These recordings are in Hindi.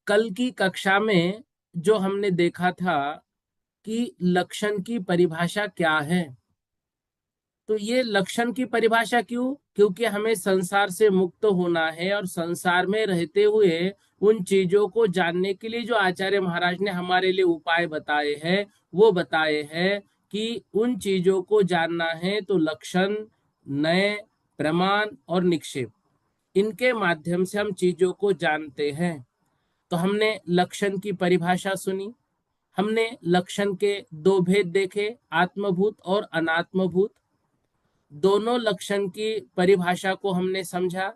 कल की कक्षा में जो हमने देखा था कि लक्षण की परिभाषा क्या है। तो ये लक्षण की परिभाषा क्यों? क्योंकि हमें संसार से मुक्त होना है और संसार में रहते हुए उन चीजों को जानने के लिए जो आचार्य महाराज ने हमारे लिए उपाय बताए हैं, वो बताए हैं कि उन चीजों को जानना है तो लक्षण, नए, प्रमाण और निक्षेप, इनके माध्यम से हम चीजों को जानते हैं। तो हमने लक्षण की परिभाषा सुनी, हमने लक्षण के दो भेद देखे, आत्मभूत और अनात्मभूत। दोनों लक्षण की परिभाषा को हमने समझा।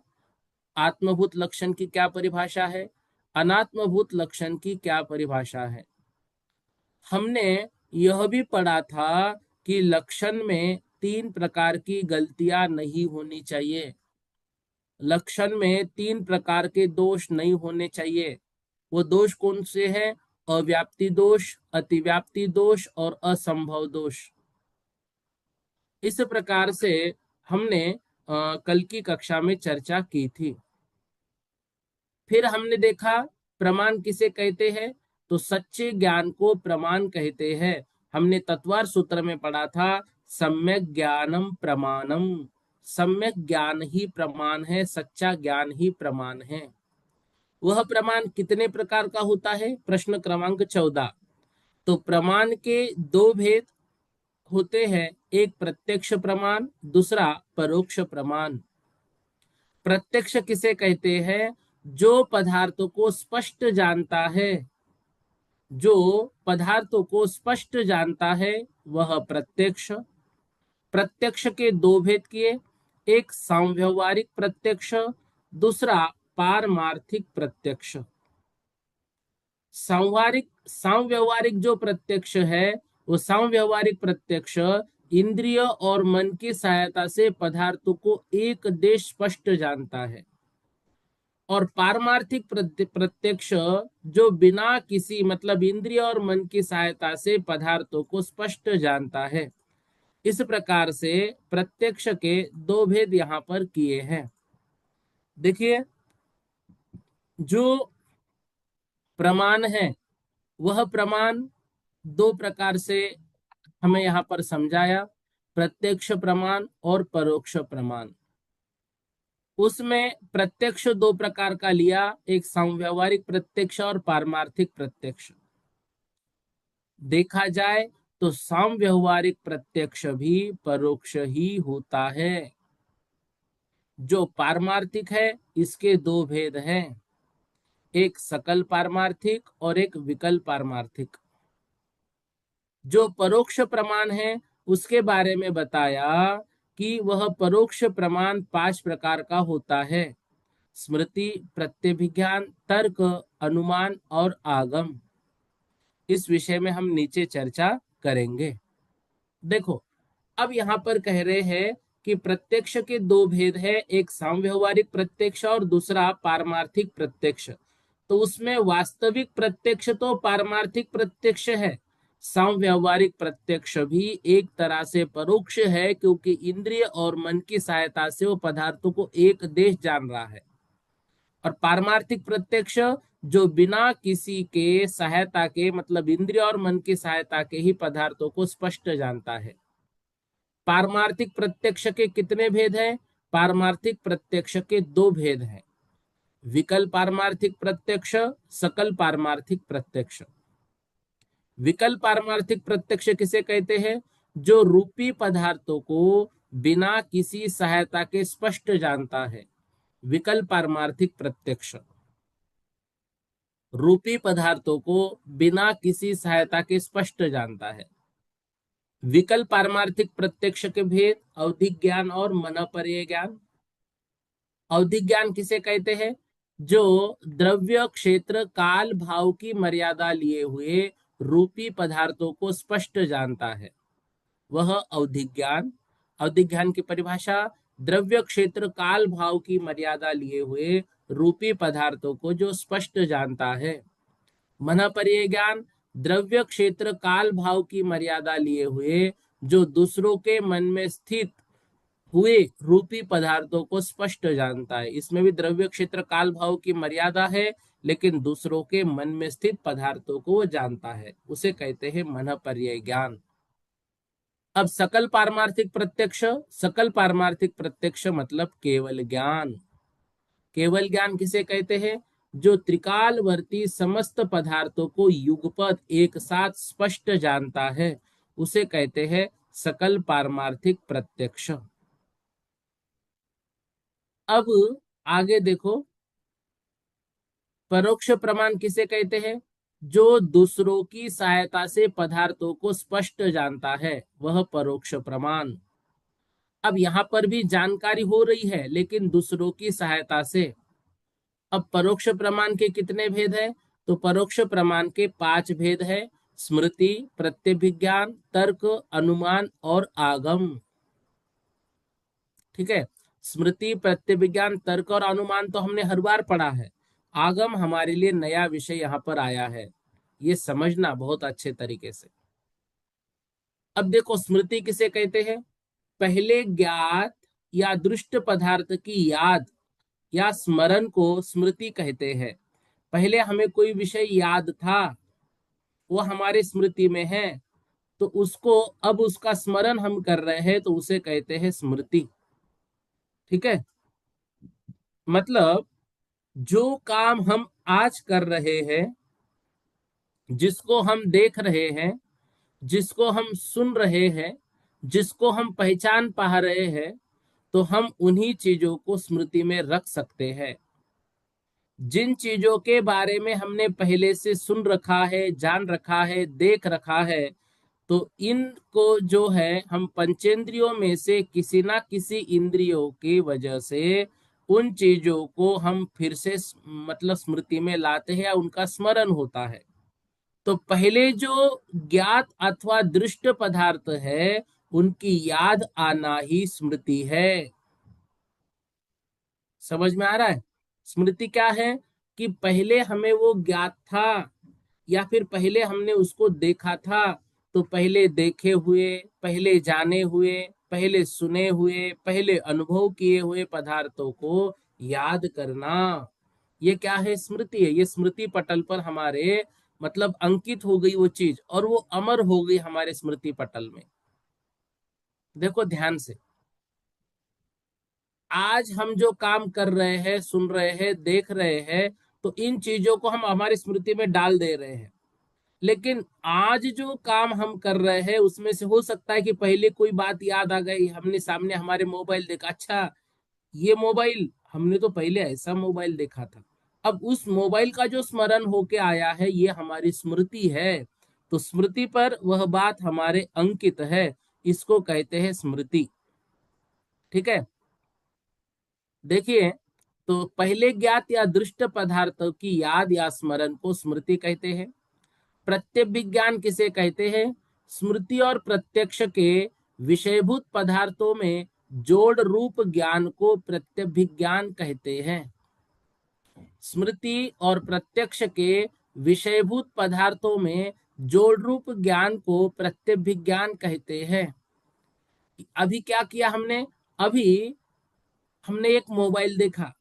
आत्मभूत लक्षण की क्या परिभाषा है, अनात्मभूत लक्षण की क्या परिभाषा है। हमने यह भी पढ़ा था कि लक्षण में तीन प्रकार की गलतियां नहीं होनी चाहिए। लक्षण में तीन प्रकार के दोष नहीं होने चाहिए। वो दोष कौन से हैं? अव्याप्ति दोष, अतिव्याप्ति दोष और असंभव दोष। इस प्रकार से हमने कल की कक्षा में चर्चा की थी। फिर हमने देखा प्रमाण किसे कहते हैं, तो सच्चे ज्ञान को प्रमाण कहते हैं। हमने तत्वार सूत्र में पढ़ा था सम्यक ज्ञानम प्रमाणम। सम्यक ज्ञान ही प्रमाण है, सच्चा ज्ञान ही प्रमाण है। वह प्रमाण कितने प्रकार का होता है? प्रश्न क्रमांक 14। तो प्रमाण के दो भेद होते हैं, एक प्रत्यक्ष प्रमाण, दूसरा परोक्ष प्रमाण। प्रत्यक्ष किसे कहते हैं? जो पदार्थों को स्पष्ट जानता है, जो पदार्थों को स्पष्ट जानता है वह प्रत्यक्ष। प्रत्यक्ष के दो भेद किए, एक सांव्यवहारिक प्रत्यक्ष, दूसरा पारमार्थिक प्रत्यक्ष। सांव्यवहारिक जो प्रत्यक्ष है, वो सांव्यवहारिक प्रत्यक्ष इंद्रिय और मन की सहायता से पदार्थों को एक देश स्पष्ट जानता है। और पारमार्थिक प्रत्यक्ष जो बिना किसी मतलब इंद्रिय और मन की सहायता से पदार्थों को स्पष्ट जानता है। इस प्रकार से प्रत्यक्ष के दो भेद यहाँ पर किए हैं। देखिए, जो प्रमाण है वह प्रमाण दो प्रकार से हमें यहाँ पर समझाया, प्रत्यक्ष प्रमाण और परोक्ष प्रमाण। उसमें प्रत्यक्ष दो प्रकार का लिया, एक सांव्यवहारिक प्रत्यक्ष और पारमार्थिक प्रत्यक्ष। देखा जाए तो सांव्यवहारिक प्रत्यक्ष भी परोक्ष ही होता है। जो पारमार्थिक है इसके दो भेद हैं, एक सकल पारमार्थिक और एक विकल पारमार्थिक। जो परोक्ष प्रमाण है उसके बारे में बताया कि वह परोक्ष प्रमाण 5 प्रकार का होता है: स्मृति, प्रत्यभिज्ञान, तर्क, अनुमान और आगम। इस विषय में हम नीचे चर्चा करेंगे। देखो, अब यहाँ पर कह रहे हैं कि प्रत्यक्ष के दो भेद है, एक सांव्यवहारिक प्रत्यक्ष और दूसरा पारमार्थिक प्रत्यक्ष। तो उसमें वास्तविक प्रत्यक्ष तो पारमार्थिक प्रत्यक्ष है, सांव्यवहारिक प्रत्यक्ष भी एक तरह से परोक्ष है, क्योंकि इंद्रिय और मन की सहायता से वो पदार्थों को एक देश जान रहा है। और पारमार्थिक प्रत्यक्ष जो बिना किसी के सहायता के मतलब इंद्रिय और मन की सहायता के ही पदार्थों को स्पष्ट जानता है। पारमार्थिक प्रत्यक्ष के कितने भेद हैं? पारमार्थिक प्रत्यक्ष के दो भेद हैं, विकल पारमार्थिक प्रत्यक्ष, सकल पारमार्थिक प्रत्यक्ष। विकल पारमार्थिक प्रत्यक्ष किसे कहते हैं? जो रूपी पदार्थों को बिना किसी सहायता के स्पष्ट जानता है, विकल पारमार्थिक प्रत्यक्ष। रूपी पदार्थों को बिना किसी सहायता के स्पष्ट जानता है। विकल पारमार्थिक प्रत्यक्ष के भेद अवधिक ज्ञान और मनःपर्यय ज्ञान। अवधिक ज्ञान किसे कहते हैं? जो द्रव्य क्षेत्र काल भाव की मर्यादा लिए हुए रूपी पदार्थों को स्पष्ट जानता है, वह अवधिक ज्ञान। अवधिक ज्ञान की परिभाषा, द्रव्य क्षेत्र काल भाव की मर्यादा लिए हुए रूपी पदार्थों को जो स्पष्ट जानता है। मन पर्यय ज्ञान, द्रव्य क्षेत्र काल भाव की मर्यादा लिए हुए जो दूसरों के मन में स्थित हुए रूपी पदार्थों को स्पष्ट जानता है। इसमें भी द्रव्य क्षेत्र काल भाव की मर्यादा है, लेकिन दूसरों के मन में स्थित पदार्थों को वो जानता है, उसे कहते हैं मन पर्यय ज्ञान। अब सकल पारमार्थिक प्रत्यक्ष। सकल पारमार्थिक प्रत्यक्ष मतलब केवल ज्ञान। केवल ज्ञान किसे कहते हैं? जो त्रिकालवर्ती समस्त पदार्थों को युगपत एक साथ स्पष्ट जानता है, उसे कहते हैं सकल पारमार्थिक प्रत्यक्ष। अब आगे देखो, परोक्ष प्रमाण किसे कहते हैं? जो दूसरों की सहायता से पदार्थों को स्पष्ट जानता है, वह परोक्ष प्रमाण। अब यहां पर भी जानकारी हो रही है, लेकिन दूसरों की सहायता से। अब परोक्ष प्रमाण के कितने भेद है? तो परोक्ष प्रमाण के 5 भेद है: स्मृति, प्रत्यभिज्ञान, तर्क, अनुमान और आगम। ठीक है, स्मृति, प्रत्यभिज्ञान, तर्क और अनुमान तो हमने हर बार पढ़ा है। आगम हमारे लिए नया विषय यहाँ पर आया है, ये समझना बहुत अच्छे तरीके से। अब देखो, स्मृति किसे कहते हैं? पहले ज्ञात या दृष्ट पदार्थ की याद या स्मरण को स्मृति कहते हैं। पहले हमें कोई विषय याद था, वो हमारे स्मृति में है, तो उसको अब उसका स्मरण हम कर रहे हैं, तो उसे कहते हैं स्मृति। ठीक है, मतलब जो काम हम आज कर रहे हैं, जिसको हम देख रहे हैं, जिसको हम सुन रहे हैं, जिसको हम पहचान पा रहे हैं, तो हम उन्हीं चीजों को स्मृति में रख सकते हैं। जिन चीजों के बारे में हमने पहले से सुन रखा है, जान रखा है, देख रखा है, तो इनको जो है हम पंचेंद्रियों में से किसी ना किसी इंद्रियों की वजह से उन चीजों को हम फिर से मतलब स्मृति में लाते हैं या उनका स्मरण होता है। तो पहले जो ज्ञात अथवा दृष्ट पदार्थ है, उनकी याद आना ही स्मृति है। समझ में आ रहा है? स्मृति क्या है? कि पहले हमें वो ज्ञात था, या फिर पहले हमने उसको देखा था, तो पहले देखे हुए, पहले जाने हुए, पहले सुने हुए, पहले अनुभव किए हुए पदार्थों को याद करना, ये क्या है? स्मृति है। ये स्मृति पटल पर हमारे मतलब अंकित हो गई वो चीज, और वो अमर हो गई हमारे स्मृति पटल में। देखो ध्यान से, आज हम जो काम कर रहे हैं, सुन रहे हैं, देख रहे हैं, तो इन चीजों को हम हमारी स्मृति में डाल दे रहे हैं। लेकिन आज जो काम हम कर रहे हैं, उसमें से हो सकता है कि पहले कोई बात याद आ गई, हमने सामने हमारे मोबाइल देखा, अच्छा ये मोबाइल, हमने तो पहले ऐसा मोबाइल देखा था। अब उस मोबाइल का जो स्मरण होके आया है, ये हमारी स्मृति है। तो स्मृति पर वह बात हमारे अंकित है, इसको कहते हैं स्मृति। ठीक है, देखिए, तो पहले ज्ञात या दृष्ट पदार्थों की याद या स्मरण को स्मृति कहते हैं। प्रत्यभिज्ञान किसे कहते हैं? स्मृति और प्रत्यक्ष के विषयभूत पदार्थों में जोड़ रूप ज्ञान को प्रत्यभिज्ञान कहते हैं। स्मृति और प्रत्यक्ष के विषयभूत पदार्थों में जोड़ रूप ज्ञान को प्रत्यभिज्ञान कहते हैं। अभी क्या किया हमने? अभी हमने एक मोबाइल देखा,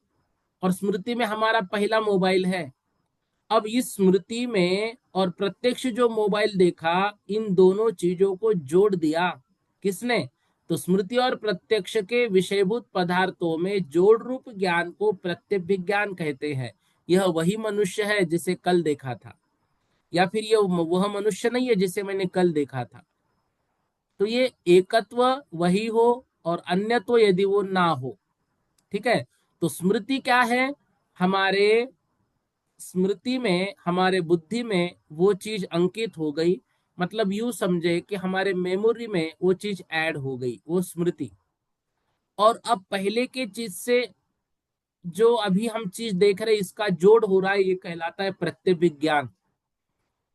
और स्मृति में हमारा पहला मोबाइल है। अब इस स्मृति में और प्रत्यक्ष जो मोबाइल देखा, इन दोनों चीजों को जोड़ दिया। किसने? तो स्मृति और प्रत्यक्ष के विषयभूत पदार्थों में जोड़ रूप ज्ञान को प्रत्यभिज्ञान कहते हैं। यह वही मनुष्य है जिसे कल देखा था, या फिर यह वह मनुष्य नहीं है जिसे मैंने कल देखा था। तो ये एकत्व वही हो, और अन्यत्व यदि वो ना हो। ठीक है, तो स्मृति क्या है? हमारे स्मृति में, हमारे बुद्धि में वो चीज अंकित हो गई, मतलब यूं समझे कि हमारे मेमोरी में वो चीज ऐड हो गई, वो स्मृति। और अब पहले के चीज से जो अभी हम चीज देख रहे हैं इसका जोड़ हो रहा है, ये कहलाता है प्रत्यय विज्ञान।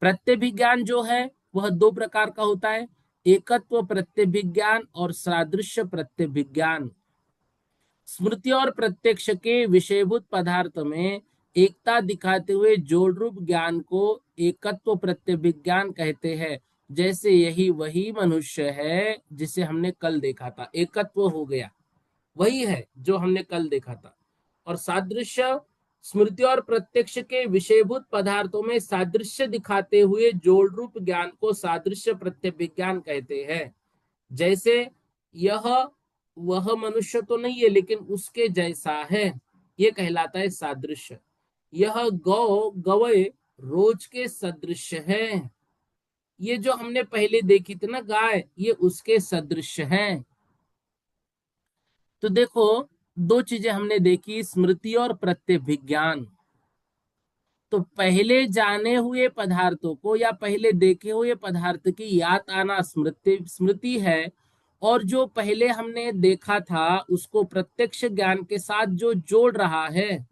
प्रत्यय विज्ञान जो है वह दो प्रकार का होता है, एकत्व प्रत्यय विज्ञान और सादृश्य प्रत्यय विज्ञान। स्मृति और प्रत्यक्ष के विषयभूत पदार्थ में एकता दिखाते हुए जोड़ रूप ज्ञान को एकत्व प्रत्यय विज्ञान कहते हैं। जैसे यही वही मनुष्य है जिसे हमने कल देखा था, एकत्व हो गया, वही है जो हमने कल देखा था। और सादृश्य, स्मृति और प्रत्यक्ष के विषयभूत पदार्थों में सादृश्य दिखाते हुए जोड़ रूप ज्ञान को सादृश्य प्रत्यय विज्ञान कहते हैं। जैसे यह वह मनुष्य तो नहीं है लेकिन उसके जैसा है, ये कहलाता है सादृश्य। यह गौ गवय रोज के सदृश है, ये जो हमने पहले देखी थी ना गाय, ये उसके सदृश है। तो देखो, दो चीजें हमने देखी, स्मृति और प्रत्यय विज्ञान। तो पहले जाने हुए पदार्थों को या पहले देखे हुए पदार्थ की याद आना स्मृति स्मृति है, और जो पहले हमने देखा था उसको प्रत्यक्ष ज्ञान के साथ जो जोड़ रहा है,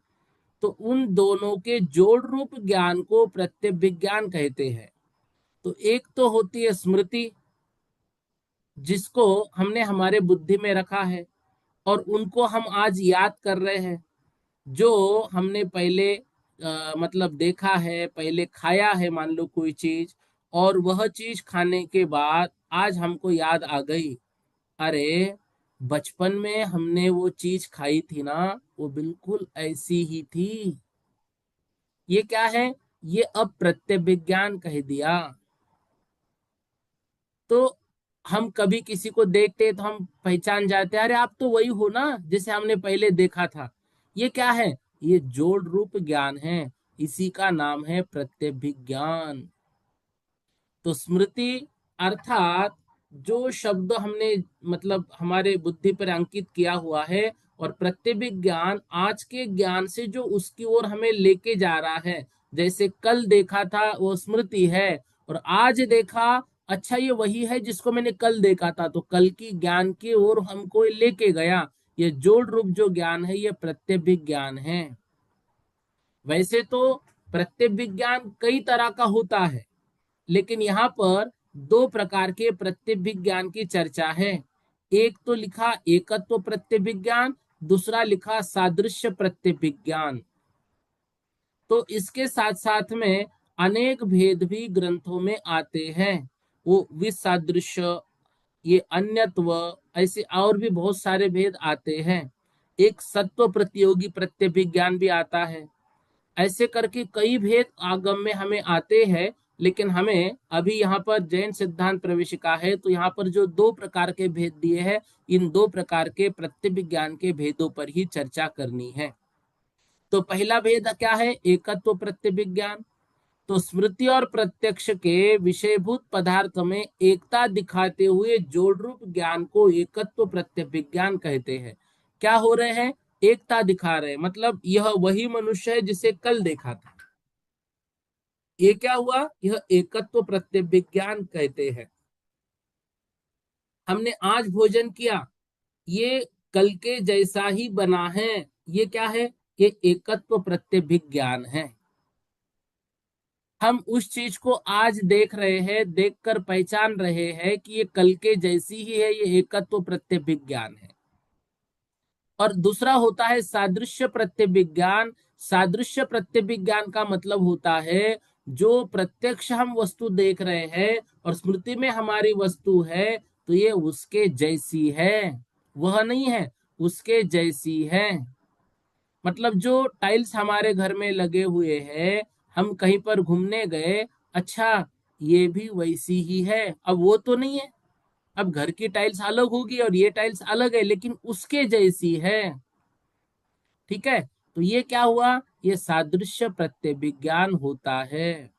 तो उन दोनों के जोड़ रूप ज्ञान को प्रत्यय विज्ञान कहते हैं। तो एक तो होती है स्मृति, जिसको हमने हमारे बुद्धि में रखा है और उनको हम आज याद कर रहे हैं। जो हमने पहले मतलब देखा है, पहले खाया है मान लो कोई चीज, और वह चीज खाने के बाद आज हमको याद आ गई, अरे बचपन में हमने वो चीज खाई थी ना, वो बिल्कुल ऐसी ही थी। ये क्या है? ये अब प्रत्यय विज्ञान कह दिया। तो हम कभी किसी को देखते हैं तो हम पहचान जाते हैं, अरे आप तो वही हो ना जिसे हमने पहले देखा था। ये क्या है? ये जोड़ रूप ज्ञान है, इसी का नाम है प्रत्यय विज्ञान। तो स्मृति अर्थात जो शब्द हमने मतलब हमारे बुद्धि पर अंकित किया हुआ है, और प्रत्यय विज्ञान आज के ज्ञान से जो उसकी ओर हमें लेके जा रहा है। जैसे कल देखा था वो स्मृति है, और आज देखा, अच्छा ये वही है जिसको मैंने कल देखा था, तो कल की ज्ञान की ओर हमको लेके गया। ये जोड़ रूप जो ज्ञान है ये प्रत्यय विज्ञान है। वैसे तो प्रत्यय विज्ञान कई तरह का होता है, लेकिन यहाँ पर दो प्रकार के प्रत्यय विज्ञान की चर्चा है। एक तो लिखा एकत्व प्रत्यय विज्ञान, दूसरा लिखा सादृश्य प्रत्यय विज्ञान। तो इसके साथ साथ में अनेक भेद भी ग्रंथों में आते हैं। वो विसादृश्य, ये अन्यत्व, ऐसे और भी बहुत सारे भेद आते हैं। एक सत्व प्रतियोगी प्रत्यय विज्ञान भी आता है। ऐसे करके कई भेद आगम में हमें आते हैं। लेकिन हमें अभी यहाँ पर जैन सिद्धांत प्रवेशिका है, तो यहाँ पर जो दो प्रकार के भेद दिए हैं, इन दो प्रकार के प्रत्यय विज्ञान के भेदों पर ही चर्चा करनी है। तो पहला भेद क्या है? एकत्व प्रत्यय विज्ञान। तो स्मृति और प्रत्यक्ष के विषयभूत पदार्थ में एकता दिखाते हुए जोड़ रूप ज्ञान को एकत्व प्रत्यय विज्ञान कहते हैं। क्या हो रहे हैं? एकता दिखा रहे हैं, मतलब यह वही मनुष्य है जिसे कल देखा था। ये क्या हुआ? यह एकत्व प्रत्यय विज्ञान कहते हैं। हमने आज भोजन किया, ये कल के जैसा ही बना है, ये क्या है? ये एकत्व प्रत्यय विज्ञान है। हम उस चीज को आज देख रहे हैं, देखकर पहचान रहे हैं कि ये कल के जैसी ही है, ये एकत्व प्रत्यय विज्ञान है। और दूसरा होता है सादृश्य प्रत्यय विज्ञान। सादृश्य प्रत्यय विज्ञान का मतलब होता है जो प्रत्यक्ष हम वस्तु देख रहे हैं और स्मृति में हमारी वस्तु है, तो ये उसके जैसी है, वह नहीं है, उसके जैसी है। मतलब जो टाइल्स हमारे घर में लगे हुए हैं, हम कहीं पर घूमने गए, अच्छा ये भी वैसी ही है, अब वो तो नहीं है, अब घर की टाइल्स अलग होगी और ये टाइल्स अलग है, लेकिन उसके जैसी है। ठीक है, तो ये क्या हुआ? ये सादृश्य प्रत्यय विज्ञान होता है।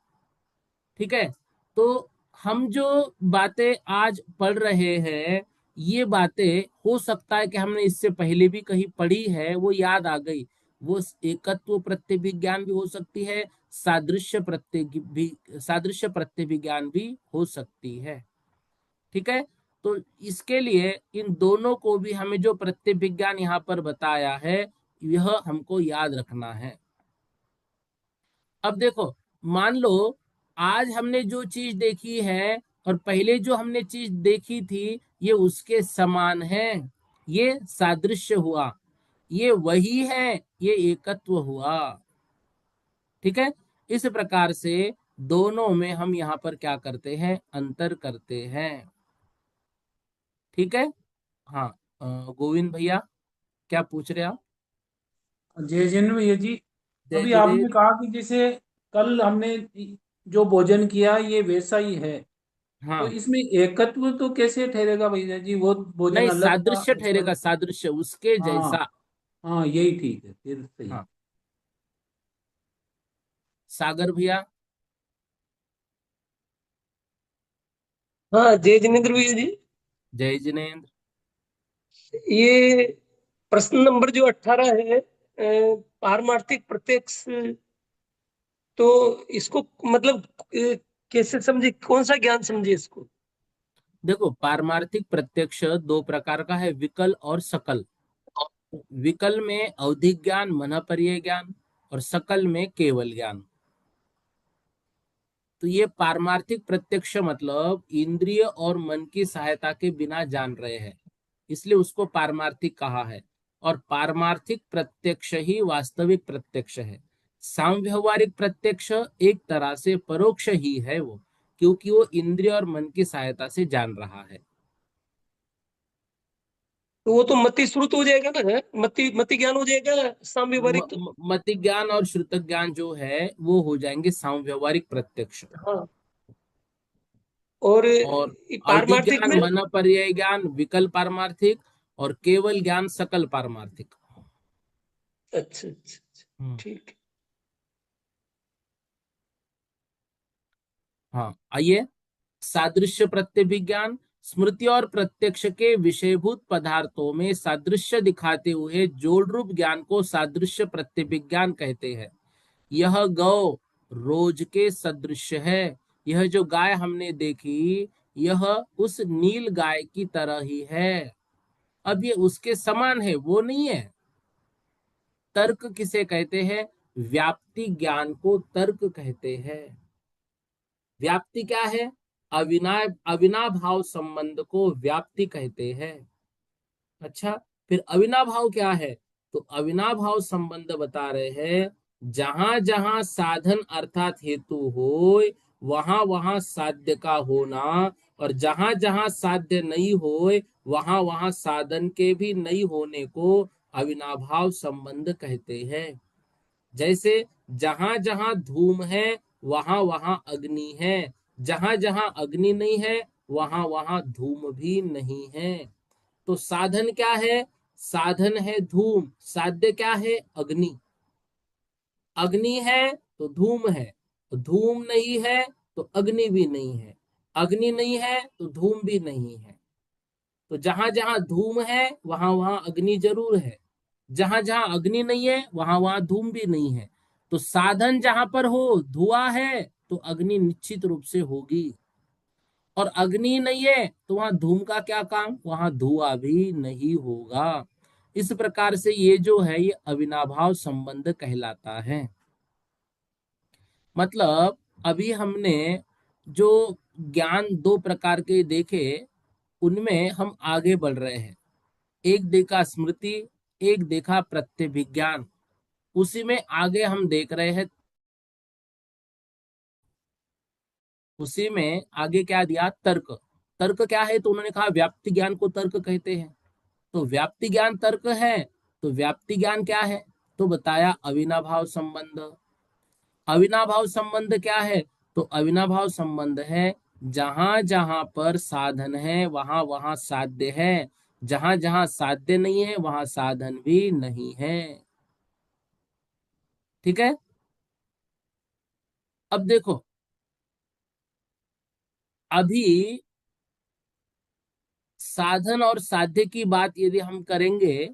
ठीक है, तो हम जो बातें आज पढ़ रहे हैं, ये बातें हो सकता है कि हमने इससे पहले भी कहीं पढ़ी है, वो याद आ गई। वो एकत्व प्रत्यय विज्ञान भी हो सकती है, सादृश्य प्रत्यय विज्ञान भी हो सकती है। ठीक है, तो इसके लिए इन दोनों को भी हमें जो प्रत्यय विज्ञान यहाँ पर बताया है, यह हमको याद रखना है। अब देखो, मान लो आज हमने जो चीज देखी है और पहले जो हमने चीज देखी थी ये उसके समान है, ये सादृश्य हुआ। ये वही है, ये एकत्व हुआ। ठीक है। इस प्रकार से दोनों में हम यहाँ पर क्या करते हैं, अंतर करते हैं। ठीक है। हाँ। गोविंद भैया, क्या पूछ रहे आप? जय जैन भैया जी। जय अभी आपने जिनेन्द्र। कहा कि जैसे कल हमने जो भोजन किया ये वैसा ही है, तो हाँ। इसमें एकत्व तो कैसे ठहरेगा भैया जी? वो भोजन नहीं, अलग था सादृश्य उसका। ठहरेगा, सादृश्य उसके हाँ। जैसा। हाँ यही ठीक है, फिर सही है। हाँ। सागर भैया। हाँ जय जिनेन्द्र भैया जी। जय जिनेन्द्र। ये प्रश्न नंबर जो 18 है, पारमार्थिक प्रत्यक्ष, तो इसको मतलब कैसे समझे, कौन सा ज्ञान समझे इसको? देखो, पारमार्थिक प्रत्यक्ष दो प्रकार का है, विकल और सकल। विकल में अवधिक ज्ञान, मनःपर्यय ज्ञान, और सकल में केवल ज्ञान। तो ये पारमार्थिक प्रत्यक्ष मतलब इंद्रिय और मन की सहायता के बिना जान रहे हैं, इसलिए उसको पारमार्थिक कहा है। और पारमार्थिक प्रत्यक्ष ही वास्तविक प्रत्यक्ष है। सांव्यवहारिक प्रत्यक्ष एक तरह से परोक्ष ही है वो, क्योंकि वो इंद्रिय और मन की सहायता से जान रहा है। तो वो तो मति श्रुत हो जाएगा ना, मति मति ज्ञान हो जाएगा म, साम्यवहारिक तो। मति ज्ञान और श्रुत ज्ञान जो है वो हो जाएंगे सांव्यवहारिक प्रत्यक्ष। हाँ। और और अवधि पारमार्थिक ज्ञान, में। मन पर्याय ज्ञान विकल पारमार्थिक, और केवल ज्ञान सकल पारमार्थिक। अच्छा अच्छा अच्छा, हम्म। ठीक हाँ, आइए। सादृश्य प्रत्यभिज्ञान, स्मृति और प्रत्यक्ष के विषयभूत पदार्थों में सादृश्य दिखाते हुए जोड़ रूप ज्ञान को सादृश्य प्रत्यभिज्ञान कहते हैं। यह गौ रोज के सदृश है। यह जो गाय हमने देखी, यह उस नील गाय की तरह ही है। अब ये उसके समान है, वो नहीं है। तर्क किसे कहते हैं? व्याप्ति ज्ञान को तर्क कहते हैं। व्याप्ति क्या है? अविनाभाव संबंध को व्याप्ति कहते हैं। अच्छा, फिर अविनाभाव क्या है? तो अविनाभाव संबंध बता रहे हैं, जहां जहां साधन अर्थात हेतु हो, वहां वहां साध्य का होना, और जहां जहां साध्य नहीं हो, वहां वहां साधन के भी नहीं होने को अविनाभाव संबंध कहते हैं। जैसे जहां जहां धूम है वहां वहां अग्नि है, जहां जहां अग्नि नहीं है वहां वहां धूम भी नहीं है। तो साधन क्या है? साधन है धूम, साध्य क्या है? अग्नि। अग्नि है तो धूम है, तो धूम नहीं है तो अग्नि भी नहीं है, अग्नि नहीं है तो धूम भी नहीं है। तो जहां जहां धूम है वहां वहां अग्नि जरूर है, जहां जहां अग्नि नहीं है वहां वहां धूम भी नहीं है। तो साधन जहां पर हो, धुआं है तो अग्नि निश्चित रूप से होगी, और अग्नि नहीं है तो वहां धूम का क्या काम, वहां धुआं भी नहीं होगा। इस प्रकार से ये जो है ये अविनाभाव संबंध कहलाता है। मतलब अभी हमने जो ज्ञान दो प्रकार के देखे, उनमें हम आगे बढ़ रहे हैं। एक देखा स्मृति, एक देखा प्रत्यभिज्ञान। उसी में आगे हम देख रहे हैं, उसी में आगे क्या दिया, तर्क। तर्क क्या है? तो उन्होंने कहा व्याप्ति ज्ञान को तर्क कहते हैं। तो व्याप्ति ज्ञान तर्क है, तो व्याप्ति ज्ञान क्या है? तो बताया अविनाभाव संबंध। अविनाभाव संबंध क्या है? तो अविनाभाव संबंध है, जहां जहां पर साधन है वहां वहां साध्य है, जहां जहां साध्य नहीं है वहां साधन भी नहीं है। ठीक है। अब देखो, अभी साधन और साध्य की बात यदि हम करेंगे,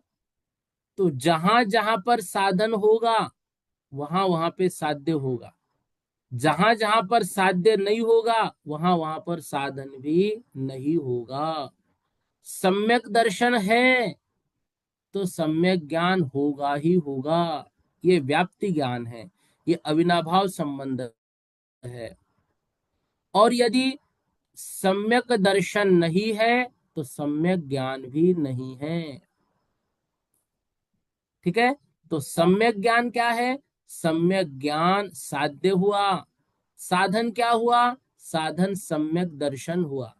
तो जहां जहां पर साधन होगा वहां वहां पे साध्य होगा, जहां जहां पर साध्य नहीं होगा वहां वहां पर साधन भी नहीं होगा। सम्यक दर्शन है तो सम्यक ज्ञान होगा ही होगा। ये व्याप्ति ज्ञान है, ये अविनाभाव संबंध है। और यदि सम्यक दर्शन नहीं है तो सम्यक ज्ञान भी नहीं है। ठीक है। तो हाँ। सम्यक ज्ञान क्या है? सम्यक ज्ञान साध्य हुआ। साधन क्या हुआ? साधन सम्यक दर्शन हुआ।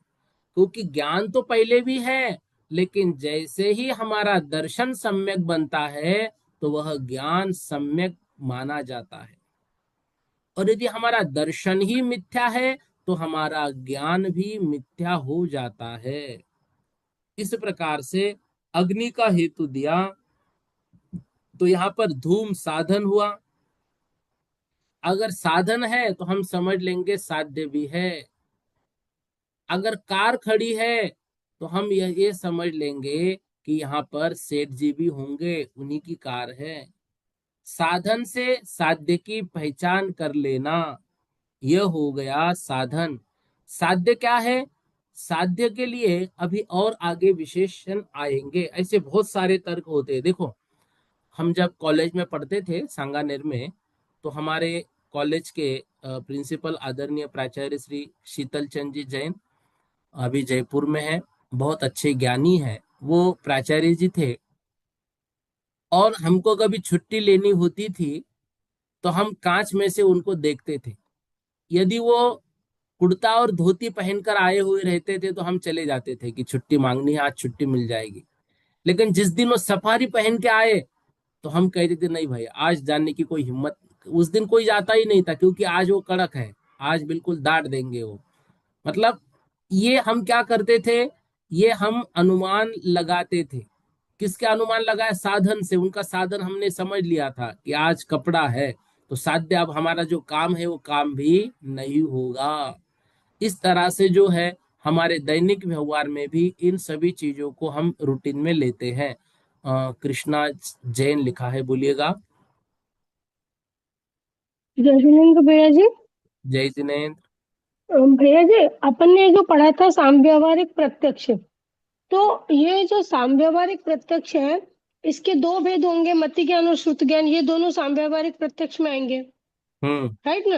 क्योंकि ज्ञान तो पहले भी है, लेकिन जैसे ही हमारा दर्शन सम्यक बनता है तो वह ज्ञान सम्यक माना जाता है। और यदि हमारा दर्शन ही मिथ्या है तो हमारा ज्ञान भी मिथ्या हो जाता है। इस प्रकार से अग्नि का हेतु दिया, तो यहां पर धूम साधन हुआ। अगर साधन है तो हम समझ लेंगे साध्य भी है। अगर कार खड़ी है तो हम ये समझ लेंगे कि यहाँ पर सेठ जी भी होंगे, उन्हीं की कार है। साधन से साध्य की पहचान कर लेना, यह हो गया साधन। साध्य क्या है? साध्य के लिए अभी और आगे विशेषण आएंगे। ऐसे बहुत सारे तर्क होते हैं। देखो, हम जब कॉलेज में पढ़ते थे सांगानेर में, तो हमारे कॉलेज के प्रिंसिपल आदरणीय प्राचार्य श्री शीतल चंद जी जैन, अभी जयपुर में है, बहुत अच्छे ज्ञानी है, वो प्राचार्य जी थे। और हमको कभी छुट्टी लेनी होती थी तो हम कांच में से उनको देखते थे। यदि वो कुर्ता और धोती पहनकर आए हुए रहते थे तो हम चले जाते थे कि छुट्टी मांगनी है, आज छुट्टी मिल जाएगी। लेकिन जिस दिन वो सफारी पहन के आए तो हम कहते थे नहीं भाई, आज जाने की कोई हिम्मत। उस दिन कोई जाता ही नहीं था, क्योंकि आज वो कड़क है, आज बिल्कुल डांट देंगे वो। मतलब ये हम क्या करते थे, ये हम अनुमान लगाते थे। किसके अनुमान लगाया? साधन से। उनका साधन हमने समझ लिया था कि आज कपड़ा है तो साध्य, अब हमारा जो काम है वो काम भी नहीं होगा। इस तरह से जो है हमारे दैनिक व्यवहार में भी इन सभी चीजों को हम रूटीन में लेते हैं। कृष्णा जैन लिखा है, बोलिएगा। जय जिनेन्द्र भैया जी। जय जिनेन्द्र। भैया जी, अपन ने जो पढ़ा था साम्यवहारिक प्रत्यक्ष, तो ये जो साम्यवहारिक प्रत्यक्ष है, इसके दो भेद होंगे, मति ज्ञान और श्रुत ज्ञान। ये दोनों साम्यवहारिक प्रत्यक्ष में आएंगे, हम्म। राइट ना?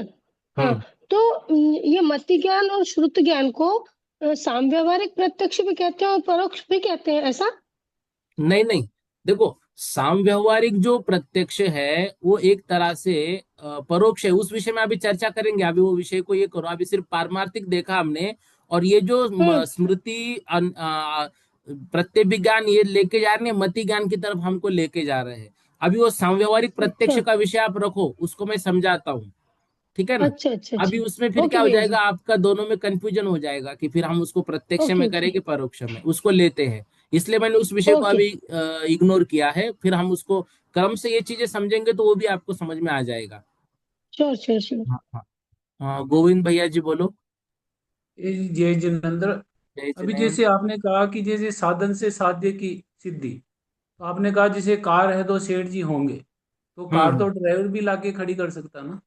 हाँ। हम्म। तो ये मति ज्ञान और श्रुत ज्ञान को साम्यवहारिक प्रत्यक्ष भी कहते हैं और परोक्ष भी कहते हैं, ऐसा? नहीं नहीं, देखो, साम व्यवहारिक जो प्रत्यक्ष है वो एक तरह से परोक्ष है। उस विषय में अभी चर्चा करेंगे, अभी वो विषय को ये करो। अभी सिर्फ पारमार्थिक देखा हमने। और ये जो हम्म। स्मृति प्रत्यभिज्ञान ये लेके जा रहे हैं, मति ज्ञान की तरफ हमको लेके जा रहे हैं। अभी वो साम व्यवहारिक प्रत्यक्ष अच्छा का विषय आप रखो, उसको मैं समझाता हूँ। ठीक है ना? अच्छा अच्छा अभी अच्छा। उसमें फिर ओके क्या हो भैया जाएगा, जी। आपका दोनों में कंफ्यूजन हो जाएगा कि फिर हम उसको प्रत्यक्ष ओके में ओके। करें कि परोक्ष में, उसको लेते हैं। इसलिए मैंने उस विषय को ओके। अभी इग्नोर किया है। फिर हम उसको क्रम से ये चीजें समझेंगे तो वो भी आपको समझ में आ जाएगा। Sure sure sure. हाँ हाँ। गोविंद भैया जी बोलो। जय जिनेन्द्र। जय अभी जिनेन्द्र। जैसे आपने कहा कि जैसे साधन से साध्य की सिद्धि, तो आपने कहा जैसे कार है तो सेठ जी होंगे, तो कार हम्म। तो ड्राइवर भी लाके खड़ी कर सकता ना।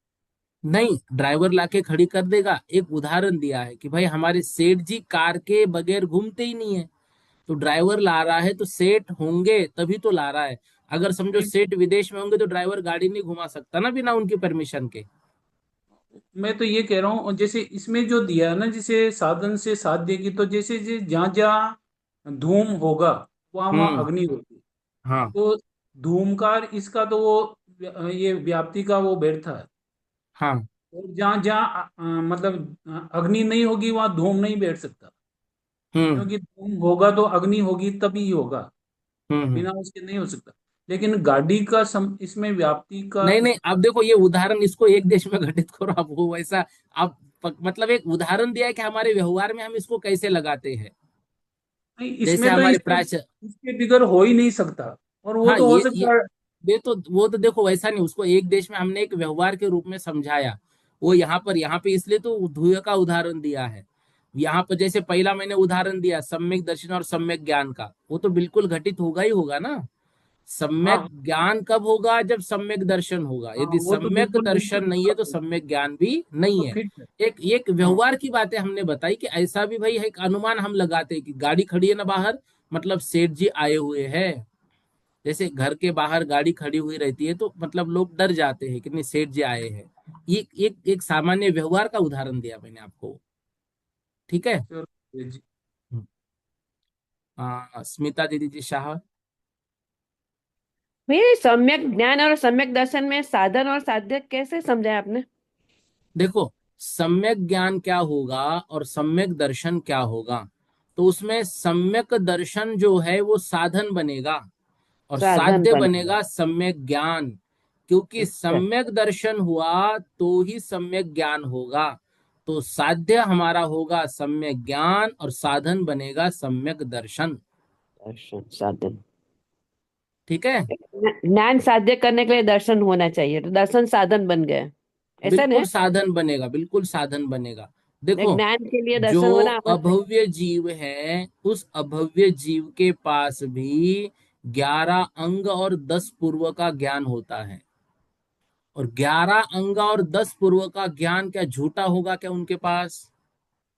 नहीं, ड्राइवर लाके खड़ी कर देगा। एक उदाहरण दिया है कि भाई हमारे सेठ जी कार के बगैर घूमते ही नहीं है, तो ड्राइवर ला रहा है तो सेठ होंगे तभी तो ला रहा है। अगर समझो नहीं, सेठ विदेश में होंगे तो ड्राइवर गाड़ी नहीं घुमा सकता ना बिना उनकी परमिशन के। मैं तो ये कह रहा हूँ जैसे इसमें जो दिया है ना, जैसे साधन से साध्य की, तो जैसे जहाँ जहाँ धूम होगा वहाँ वहाँ हम्म। अग्नि होगी। हाँ तो धूमकार इसका तो वो ये व्याप्ति का वो बैठता है। हाँ। और जहाँ जहाँ मतलब अग्नि नहीं होगी वहाँ धूम नहीं बैठ सकता, हम्म। क्योंकि धूम होगा तो अग्नि होगी तभी होगा, हम्म। बिना उसके नहीं हो सकता। लेकिन गाड़ी का इसमें व्याप्ति का नहीं नहीं, अब देखो ये उदाहरण, इसको एक देश में घटित करो। अब वो वैसा, अब मतलब एक उदाहरण दिया है कि हमारे व्यवहार में हम इसको कैसे लगाते हैं। नहीं, जैसे इसमें तो हमारे इसके इसके बिगर हो ही नहीं सकता। और वो हाँ, तो हो सकता है। ये तो वो तो देखो वैसा नहीं, उसको एक देश में हमने एक व्यवहार के रूप में समझाया। वो यहाँ पे इसलिए तो धुएं का उदाहरण दिया है। यहाँ पर जैसे पहला मैंने उदाहरण दिया सम्यक दर्शन और सम्यक ज्ञान का, वो तो बिल्कुल घटित होगा ही होगा ना। सम्यक हाँ ज्ञान कब होगा? जब सम्यक दर्शन होगा। हाँ, यदि वो तो सम्यक बिल्कुल दर्शन बिल्कुल नहीं है बात तो है। सम्यक ज्ञान भी वो नहीं तो है। फिट है। एक एक हाँ व्यवहार की बातें हमने बताई कि ऐसा भी भाई एक अनुमान हम लगाते हैं कि गाड़ी खड़ी है ना बाहर, मतलब सेठ जी आए हुए हैं। जैसे घर के बाहर गाड़ी खड़ी हुई रहती है तो मतलब लोग डर जाते हैं कि नहीं सेठ जी आए हैं। ये एक सामान्य व्यवहार का उदाहरण दिया मैंने आपको। ठीक है। चलो जी। स्मिता दीदी जी शाह। भैया सम्यक ज्ञान और सम्यक दर्शन में साधन और साध्य कैसे समझाया आपने? देखो, सम्यक ज्ञान क्या होगा और सम्यक दर्शन क्या होगा, तो उसमें सम्यक दर्शन जो है वो साधन बनेगा और साधन साध्य बनेगा। बनेगा सम्यक ज्ञान। क्योंकि अच्छा। सम्यक दर्शन हुआ तो ही सम्यक ज्ञान होगा। तो साध्य हमारा होगा सम्यक ज्ञान और साधन बनेगा सम्यक दर्शन। दर्शन साधन। ठीक है। ज्ञान साध्य करने के लिए दर्शन होना चाहिए, तो दर्शन साधन बन गया, ऐसा बिल्कुल ना? साधन बनेगा, बिल्कुल साधन बनेगा। देखो, ज्ञान के लिए जो दर्शन होना आवश्यक। अभव्य जीव है उस अभव्य जीव के पास भी 11 अंग और 10 पूर्व का ज्ञान होता है। और 11 अंग और 10 पूर्व का ज्ञान क्या झूठा होगा क्या उनके पास?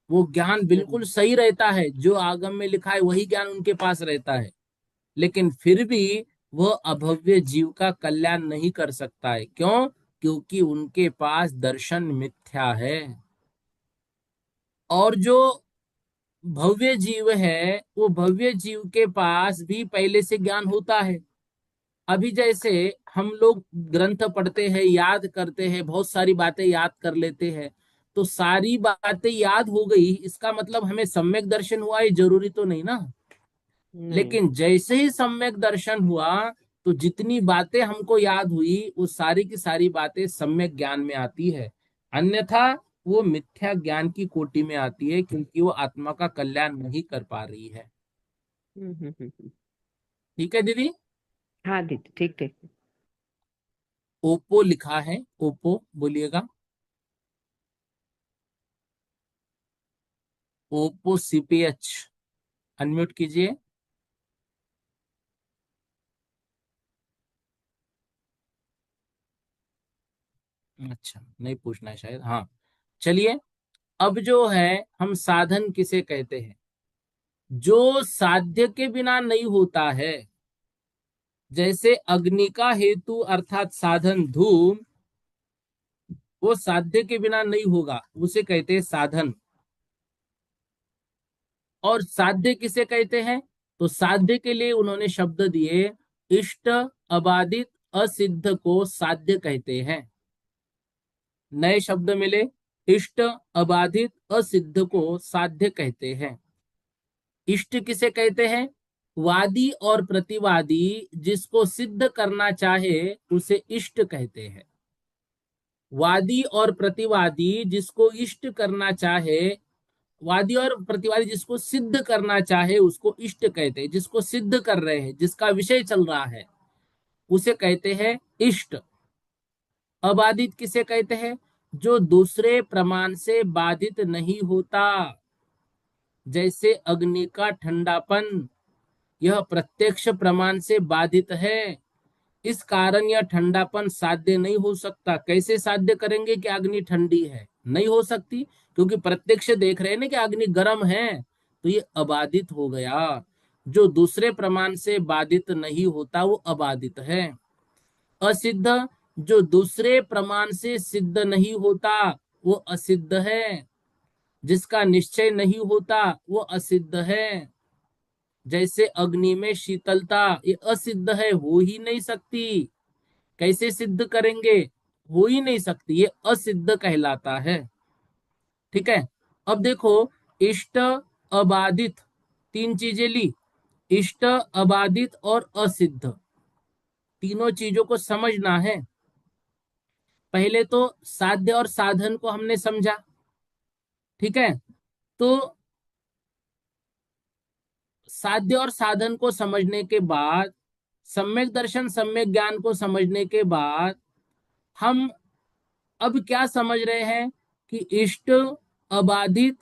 वो ज्ञान बिल्कुल सही रहता है, जो आगम में लिखा है वही ज्ञान उनके पास रहता है। लेकिन फिर भी वह अभव्य जीव का कल्याण नहीं कर सकता है। क्यों? क्योंकि उनके पास दर्शन मिथ्या है। और जो भव्य जीव है वो भव्य जीव के पास भी पहले से ज्ञान होता है। अभी जैसे हम लोग ग्रंथ पढ़ते हैं, याद करते हैं, बहुत सारी बातें याद कर लेते हैं, तो सारी बातें याद हो गई इसका मतलब हमें सम्यक दर्शन हुआ, ये जरूरी तो नहीं ना। नहीं। लेकिन जैसे ही सम्यक दर्शन हुआ तो जितनी बातें हमको याद हुई वो सारी की सारी बातें सम्यक ज्ञान में आती है। अन्यथा वो मिथ्या ज्ञान की कोटि में आती है, क्योंकि वो आत्मा का कल्याण नहीं कर पा रही है। हम्म। ठीक है दीदी। हाँ दीदी, ठीक ठीक। ओप्पो लिखा है, ओप्पो बोलिएगा। ओप्पो सीपीएच, अनम्यूट कीजिए। अच्छा, नहीं पूछना है शायद। हाँ, चलिए। अब जो है, हम साधन किसे कहते हैं? जो साध्य के बिना नहीं होता है। जैसे अग्नि का हेतु अर्थात साधन धूम, वो साध्य के बिना नहीं होगा, उसे कहते हैं साधन। और साध्य किसे कहते हैं? तो साध्य के लिए उन्होंने शब्द दिए, इष्ट, अबाधित, असिद्ध को साध्य कहते हैं। नए शब्द मिले, इष्ट, अबाधित, असिद्ध को साध्य कहते हैं। इष्ट किसे कहते हैं? वादी और प्रतिवादी जिसको सिद्ध करना चाहे उसे इष्ट कहते हैं। वादी और प्रतिवादी जिसको इष्ट करना चाहे, वादी और प्रतिवादी जिसको सिद्ध करना चाहे उसको इष्ट कहते हैं। जिसको सिद्ध कर रहे हैं, जिसका विषय चल रहा है, उसे कहते हैं इष्ट। अबाधित किसे कहते हैं? जो दूसरे प्रमाण से बाधित नहीं होता। जैसे अग्नि का ठंडापन, यह प्रत्यक्ष प्रमाण से बाधित है, इस कारण यह ठंडापन साध्य नहीं हो सकता। कैसे साध्य करेंगे कि अग्नि ठंडी है? नहीं हो सकती, क्योंकि प्रत्यक्ष देख रहे हैं ना कि अग्नि गर्म है। तो ये अबाधित हो गया। जो दूसरे प्रमाण से बाधित नहीं होता वो अबाधित है। असिद्ध, जो दूसरे प्रमाण से सिद्ध नहीं होता वो असिद्ध है। जिसका निश्चय नहीं होता वो असिद्ध है। जैसे अग्नि में शीतलता, ये असिद्ध है, हो ही नहीं सकती। कैसे सिद्ध करेंगे? हो ही नहीं सकती, ये असिद्ध कहलाता है। ठीक है। अब देखो, इष्ट, अबाधित, तीन चीजें ली। इष्ट, अबाधित और असिद्ध, तीनों चीजों को समझना है। पहले तो साध्य और साधन को हमने समझा। ठीक है। तो साध्य और साधन को समझने के बाद, सम्यक दर्शन सम्यक ज्ञान को समझने के बाद, हम अब क्या समझ रहे हैं कि इष्ट, अबाधित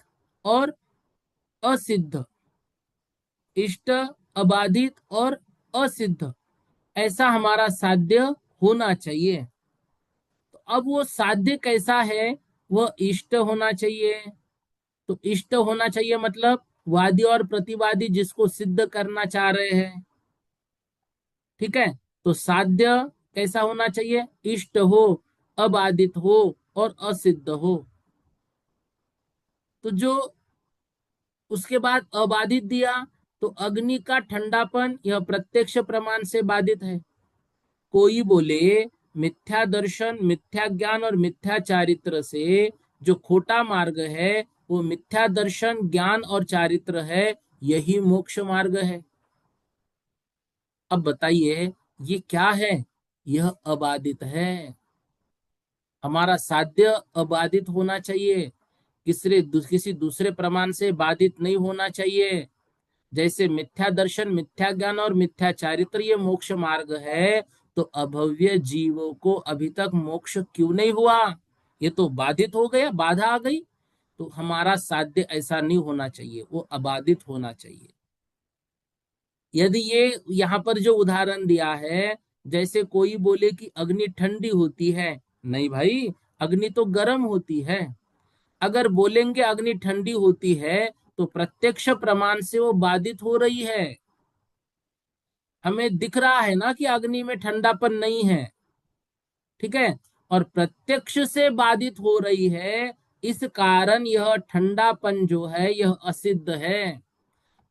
और असिद्ध, इष्ट, अबाधित और असिद्ध, ऐसा हमारा साध्य होना चाहिए। तो अब वो साध्य कैसा है? वह इष्ट होना चाहिए। तो इष्ट होना चाहिए मतलब वादी और प्रतिवादी जिसको सिद्ध करना चाह रहे हैं। ठीक है। तो साध्य कैसा होना चाहिए? इष्ट हो, अबाधित हो और असिद्ध हो। तो जो उसके बाद अबाधित दिया, तो अग्नि का ठंडापन यह प्रत्यक्ष प्रमाण से बाधित है। कोई बोले मिथ्या दर्शन, मिथ्या ज्ञान और मिथ्या चारित्र से जो खोटा मार्ग है वो मिथ्या दर्शन, ज्ञान और चारित्र है, यही मोक्ष मार्ग है। अब बताइए ये क्या है? यह अबाधित है। हमारा साध्य अबाधित होना चाहिए, किसी दूसरे प्रमाण से बाधित नहीं होना चाहिए। जैसे मिथ्या दर्शन, मिथ्या ज्ञान और मिथ्या चारित्र ये मोक्ष मार्ग है, तो अभव्य जीवों को अभी तक मोक्ष क्यों नहीं हुआ? ये तो बाधित हो गया, बाधा आ गई। तो हमारा साध्य ऐसा नहीं होना चाहिए, वो अबाधित होना चाहिए। यदि ये यहाँ पर जो उदाहरण दिया है, जैसे कोई बोले कि अग्नि ठंडी होती है, नहीं भाई, अग्नि तो गर्म होती है। अगर बोलेंगे अग्नि ठंडी होती है तो प्रत्यक्ष प्रमाण से वो बाधित हो रही है। हमें दिख रहा है ना कि अग्नि में ठंडापन नहीं है, ठीक है। और प्रत्यक्ष से बाधित हो रही है, इस कारण यह ठंडापन जो है यह असिद्ध है।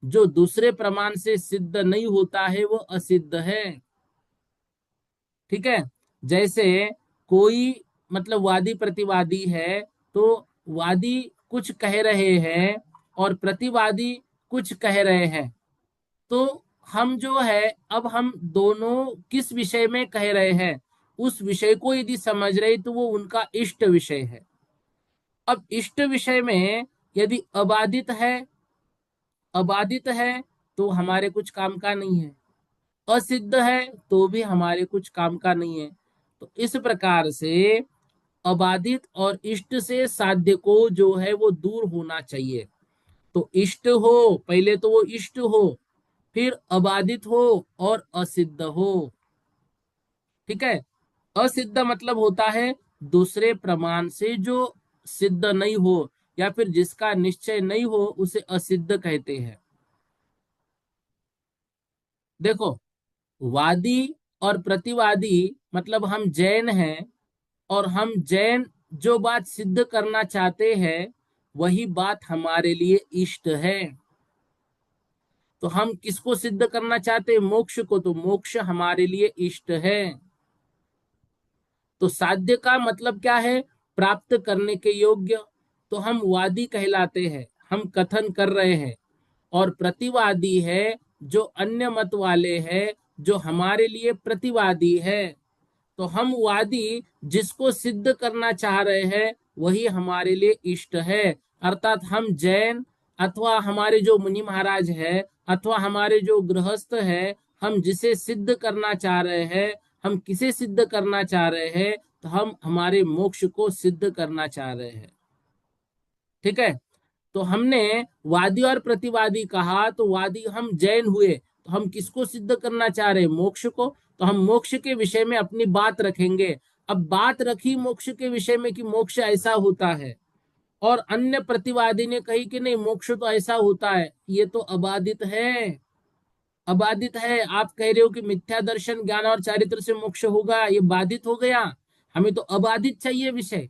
जो दूसरे प्रमाण से सिद्ध नहीं होता है वो असिद्ध है, ठीक है। जैसे कोई मतलब वादी प्रतिवादी है, तो वादी कुछ कह रहे हैं और प्रतिवादी कुछ कह रहे हैं, तो हम जो है, अब हम दोनों किस विषय में कह रहे हैं, उस विषय को यदि समझ रहे तो वो उनका इष्ट विषय है। अब इष्ट विषय में यदि अबाधित है तो हमारे कुछ काम का नहीं है, असिद्ध है तो भी हमारे कुछ काम का नहीं है। तो इस प्रकार से अबाधित और इष्ट से साध्य को जो है वो दूर होना चाहिए। तो इष्ट हो, पहले तो वो इष्ट हो, फिर अबाधित हो और असिद्ध हो, ठीक है। असिद्ध मतलब होता है दूसरे प्रमाण से जो सिद्ध नहीं हो या फिर जिसका निश्चय नहीं हो, उसे असिद्ध कहते हैं। देखो, वादी और प्रतिवादी मतलब हम जैन हैं, और हम जैन जो बात सिद्ध करना चाहते हैं वही बात हमारे लिए इष्ट है। तो हम किसको सिद्ध करना चाहते हैं? मोक्ष को। तो मोक्ष हमारे लिए इष्ट है। तो साध्य का मतलब क्या है? प्राप्त करने के योग्य। तो हम वादी कहलाते हैं, हम कथन कर रहे हैं। और प्रतिवादी है जो अन्य मत वाले हैं, जो हमारे लिए प्रतिवादी है। तो हम वादी जिसको सिद्ध करना चाह रहे हैं वही हमारे लिए इष्ट है। अर्थात हम जैन अथवा हमारे जो मुनि महाराज है अथवा हमारे जो गृहस्थ है, हम जिसे सिद्ध करना चाह रहे हैं, हम किसे सिद्ध करना चाह रहे हैं, तो हम हमारे मोक्ष को सिद्ध करना चाह रहे हैं, ठीक है। तो हमने वादी और प्रतिवादी कहा, तो वादी हम जैन हुए, तो हम किसको सिद्ध करना चाह रहे हैं? मोक्ष को। तो हम मोक्ष के विषय में अपनी बात रखेंगे। अब बात रखी मोक्ष के विषय में कि मोक्ष ऐसा होता है, और अन्य प्रतिवादी ने कही कि नहीं, मोक्ष तो ऐसा होता है, ये तो अबाधित है। अबाधित है। आप कह रहे हो कि मिथ्या दर्शन, ज्ञान और चारित्र से मोक्ष होगा, ये बाधित हो गया। हमें तो अबाधित चाहिए विषय।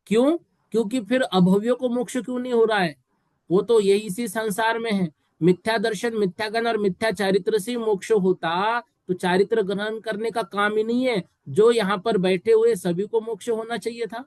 क्यों? क्योंकि फिर अभव्यों को मोक्ष क्यों नहीं हो रहा है? वो तो यही इसी संसार में है। मिथ्या दर्शन, मिथ्या ज्ञान और मिथ्या चारित्र से मोक्ष होता तो चारित्र ग्रहण करने का काम ही नहीं है। जो यहाँ पर बैठे हुए सभी को मोक्ष होना चाहिए था,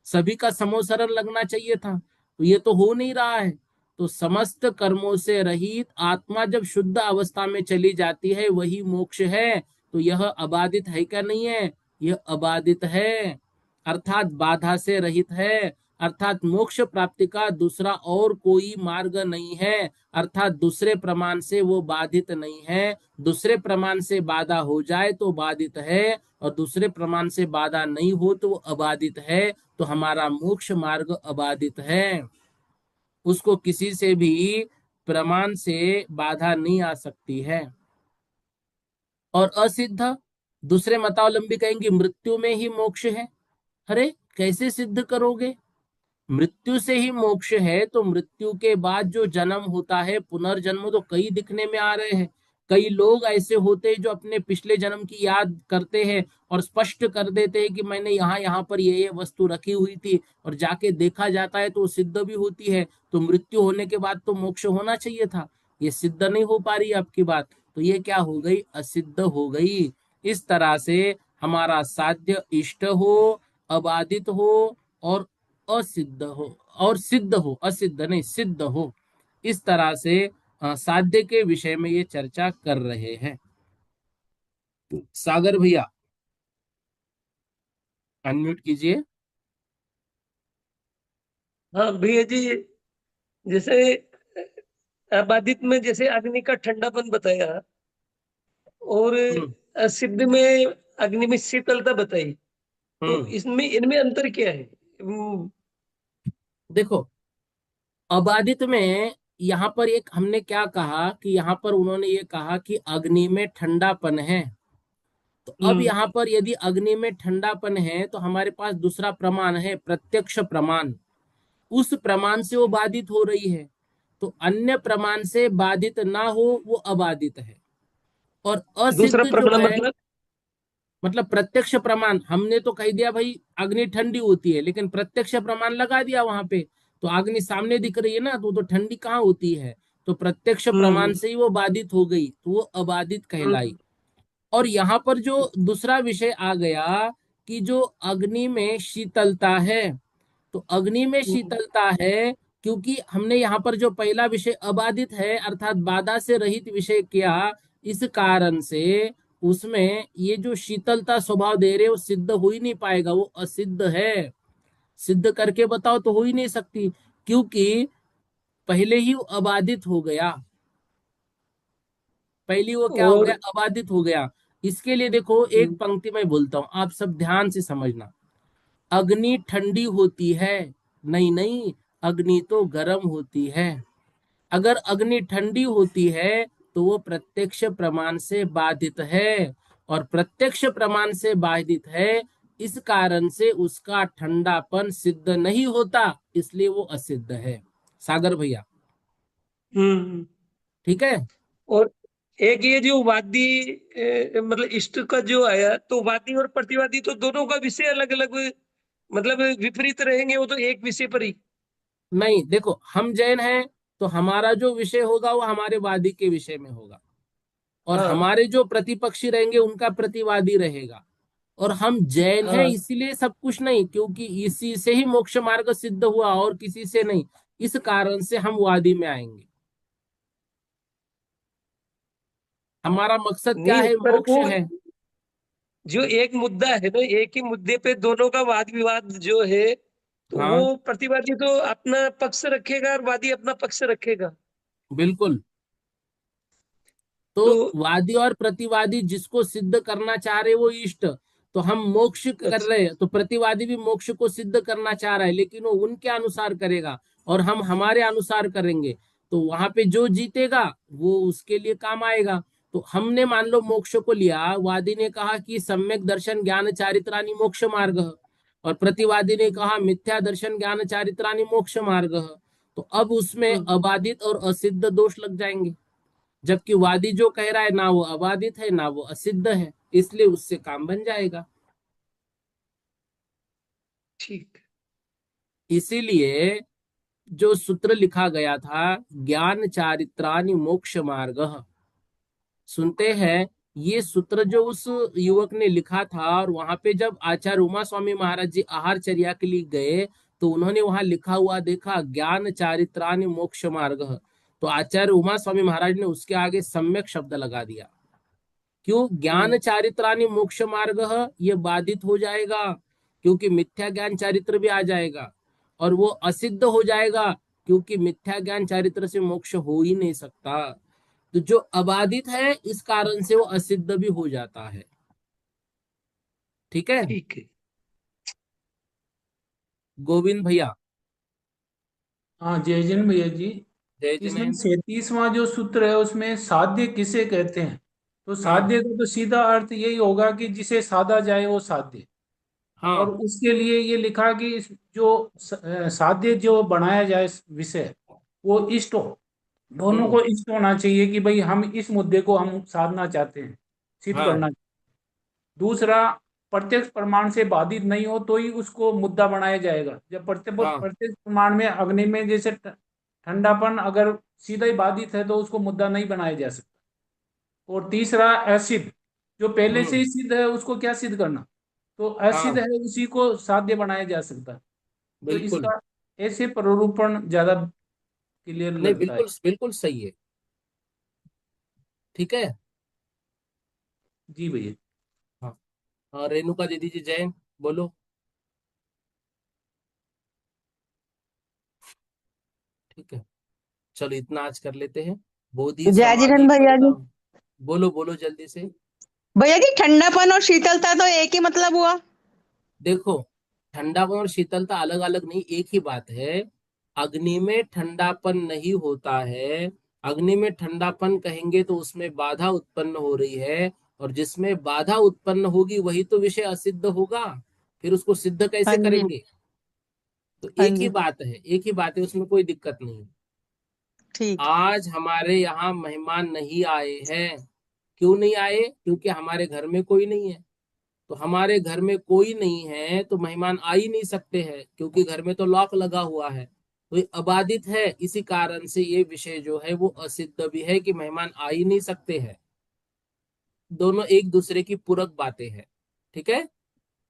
सभी का समोसरण लगना चाहिए था, तो ये तो हो नहीं रहा है। तो समस्त कर्मों से रहित आत्मा जब शुद्ध अवस्था में चली जाती है वही मोक्ष है। तो यह अबाधित है क्या? नहीं है, यह अबाधित है, अर्थात बाधा से रहित है। अर्थात मोक्ष प्राप्ति का दूसरा और कोई मार्ग नहीं है, अर्थात दूसरे प्रमाण से वो बाधित नहीं है। दूसरे प्रमाण से बाधा हो जाए तो बाधित है, और दूसरे प्रमाण से बाधा नहीं हो तो वो अबाधित है। तो हमारा मोक्ष मार्ग अबाधित है, उसको किसी से भी प्रमाण से बाधा नहीं आ सकती है। और असिद्ध, दूसरे मतावलंबी कहेंगे मृत्यु में ही मोक्ष है। अरे कैसे सिद्ध करोगे? मृत्यु से ही मोक्ष है, तो मृत्यु के बाद जो जन्म होता है, पुनर्जन्म तो कई दिखने में आ रहे हैं। कई लोग ऐसे होते हैं जो अपने पिछले जन्म की याद करते हैं और स्पष्ट कर देते हैं कि मैंने यहाँ यहाँ पर ये वस्तु रखी हुई थी, और जाके देखा जाता है तो वो सिद्ध भी होती है। तो मृत्यु होने के बाद तो मोक्ष होना चाहिए था, ये सिद्ध नहीं हो पा रही आपकी बात, तो ये क्या हो गई, असिद्ध हो गई। इस तरह से हमारा साध्य इष्ट हो, अबाधित हो, और असिद्ध हो, और सिद्ध हो, असिद्ध नहीं सिद्ध हो, इस तरह से साध्य के विषय में ये चर्चा कर रहे हैं। सागर भैया अनम्यूट कीजिए। हाँ भैया जी, जैसे बाधित में जैसे अग्नि का ठंडापन बताया, और हम्म। सिद्ध में अग्नि में शीतलता बताई, तो हम्म। इसमें इनमें अंतर क्या है? देखो, अबाधित में यहाँ पर एक हमने क्या कहा कि यहाँ पर उन्होंने ये कहा कि अग्नि में ठंडापन है। तो अब हम्म। यहाँ पर यदि अग्नि में ठंडापन है तो हमारे पास दूसरा प्रमाण है, प्रत्यक्ष प्रमाण। उस प्रमाण से वो बाधित हो रही है। तो अन्य प्रमाण से बाधित ना हो वो अबाधित है। और दूसरा असिद्ध जो प्रमाण है, मतलब? मतलब प्रत्यक्ष प्रमाण हमने तो कह दिया भाई अग्नि ठंडी होती है, लेकिन प्रत्यक्ष प्रमाण लगा दिया वहां पे, तो अग्नि सामने दिख रही है ना, तो ठंडी कहाँ होती है। तो प्रत्यक्ष प्रमाण हम्म। से ही वो बाधित हो गई, तो वो अबाधित कहलाई। हम्म। और यहाँ पर जो दूसरा विषय आ गया कि जो अग्नि में शीतलता है, तो अग्नि में हम्म। शीतलता है क्योंकि हमने यहाँ पर जो पहला विषय अबाधित है अर्थात बाधा से रहित विषय किया, इस कारण से उसमें ये जो शीतलता स्वभाव दे रहे वो सिद्ध हो ही नहीं पाएगा, वो असिद्ध है। सिद्ध करके बताओ तो हो ही नहीं सकती, क्योंकि पहले ही वो अबाधित हो गया, पहली वो क्या हो गया, और अबाधित हो गया। इसके लिए देखो एक हम्म। पंक्ति में बोलता हूं, आप सब ध्यान से समझना। अग्नि ठंडी होती है, नहीं नहीं, अग्नि तो गर्म होती है। अगर अग्नि ठंडी होती है तो वो प्रत्यक्ष प्रमाण से बाधित है, और प्रत्यक्ष प्रमाण से बाधित है, इस कारण से उसका ठंडापन सिद्ध नहीं होता, इसलिए वो असिद्ध है। सागर भैया हम्म। ठीक है। और एक ये जो वादी मतलब इष्ट का जो आया, तो वादी और प्रतिवादी तो दोनों का विषय अलग अलग, मतलब विपरीत रहेंगे, वो तो एक विषय पर ही। नहीं देखो, हम जैन हैं तो हमारा जो विषय होगा वो हमारे वादी के विषय में होगा, और हाँ। हमारे जो प्रतिपक्षी रहेंगे उनका प्रतिवादी रहेगा। और हम जैन हैं हाँ। इसीलिए सब कुछ नहीं, क्योंकि इसी से ही मोक्ष मार्ग सिद्ध हुआ और किसी से नहीं, इस कारण से हम वादी में आएंगे। हमारा मकसद क्या नहीं, है, पर मोक्ष वो है। जो एक मुद्दा है ना, एक ही मुद्दे पे दोनों का वाद विवाद जो है, तो वो हाँ प्रतिवादी तो अपना पक्ष रखेगा और वादी अपना पक्ष रखेगा। बिल्कुल। तो तो वादी और प्रतिवादी जिसको सिद्ध करना चाह रहे वो इष्ट, तो हम मोक्ष कर अच्छा। रहे हैं, तो प्रतिवादी भी मोक्ष को सिद्ध करना चाह रहा है, लेकिन वो उनके अनुसार करेगा और हम हमारे अनुसार करेंगे। तो वहां पे जो जीतेगा वो उसके लिए काम आएगा। तो हमने मान लो मोक्ष को लिया, वादी ने कहा कि सम्यक दर्शन ज्ञान चारित्रानि मोक्ष मार्ग, और प्रतिवादी ने कहा मिथ्या दर्शन ज्ञान चारित्रानि मोक्ष मार्ग। तो अब उसमें हम्म। अबाधित और असिद्ध दोष लग जाएंगे, जबकि वादी जो कह रहा है ना वो अबाधित है ना वो असिद्ध है, इसलिए उससे काम बन जाएगा। ठीक। इसीलिए जो सूत्र लिखा गया था, ज्ञान चारित्रानि मोक्ष मार्ग, सुनते हैं ये सूत्र जो उस युवक ने लिखा था, और वहां पे जब आचार्य उमा स्वामी महाराज जी आहारचर्या के लिए गए तो उन्होंने वहां लिखा हुआ देखा ज्ञान चारित्रानि मोक्ष मार्ग, तो आचार्य उमा स्वामी महाराज ने उसके आगे सम्यक शब्द लगा दिया। क्यों, ज्ञान हम्म। चारित्रानि मोक्ष मार्ग, ये बाधित हो जाएगा, क्योंकि मिथ्या ज्ञान चारित्र भी आ जाएगा, और वो असिद्ध हो जाएगा क्योंकि मिथ्या ज्ञान चारित्र से मोक्ष हो ही नहीं सकता। तो जो अबाधित है इस कारण से वो असिद्ध भी हो जाता है। ठीक है ठीक है। गोविंद भैया। हाँ जय जैन भैया जी। जय इसमें जिनेन्द्र। 37वां जो सूत्र है उसमें साध्य किसे कहते हैं? तो हम्म। साध्य का तो सीधा अर्थ यही होगा कि जिसे साधा जाए वो साध्य। और हाँ। उसके लिए ये लिखा कि इस जो साध्य जो बनाया जाए विषय, वो इष्ट हो। दोनों को इष्ट होना चाहिए कि भाई हम इस मुद्दे को हम साधना चाहते हैं, सिद्ध हाँ करना। दूसरा, प्रत्यक्ष प्रमाण से बाधित नहीं हो तो ही उसको मुद्दा बनाया जाएगा। जब हाँ प्रत्यक्ष प्रमाण में अग्नि में जैसे ठंडापन अगर सीधा ही बाधित है तो उसको मुद्दा नहीं बनाया जा सकता। और तीसरा, असिद्ध, जो पहले से ही सिद्ध है उसको क्या सिद्ध करना, तो असिद्ध हाँ है उसी को साध्य बनाया जा सकता है। तो बिल्कुल। इसका ऐसे प्ररूपण ज्यादा क्लियर नहीं, लगता है। बिल्कुल बिल्कुल सही है। ठीक है। जी भैया। हाँ। रेणुका दीदी जी जैन, बोलो। ठीक है, चलो इतना आज कर लेते हैं। बोधि जय समाधि जिनेन्द्र भैया परिणाम। जी। बोलो बोलो जल्दी से। भैया जी, ठंडापन और शीतलता तो एक ही मतलब हुआ। देखो, ठंडापन और शीतलता अलग अलग नहीं, एक ही बात है। अग्नि में ठंडापन नहीं होता है। अग्नि में ठंडापन कहेंगे तो उसमें बाधा उत्पन्न हो रही है, और जिसमें बाधा उत्पन्न होगी वही तो विषय असिद्ध होगा। फिर उसको सिद्ध हाँ कैसे जी। करेंगे? तो हाँ एक ही जी। बात है, एक ही बात है, उसमें कोई दिक्कत नहीं। ठीक। आज हमारे यहाँ मेहमान नहीं आए हैं। क्यों नहीं आए? क्योंकि हमारे घर में कोई नहीं है। तो हमारे घर में कोई नहीं है तो मेहमान आ ही नहीं सकते हैं, क्योंकि घर में तो लॉक लगा हुआ है। तो ये अबाधित है, इसी कारण से ये विषय जो है वो असिद्ध भी है कि मेहमान आ ही नहीं सकते हैं। दोनों एक दूसरे की पूरक बातें हैं। ठीक है।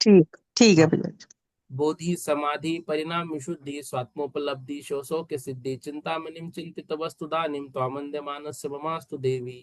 ठीक। ठीक है हाँ। भैया जी। बोधि समाधि परिणाम विशुद्धि स्वात्मोपलब्धि शोषो के सिद्धि चिंतामणिम चिंतित वस्तुदानिम त्वामंद्यमानस्य ममास्तु देवी।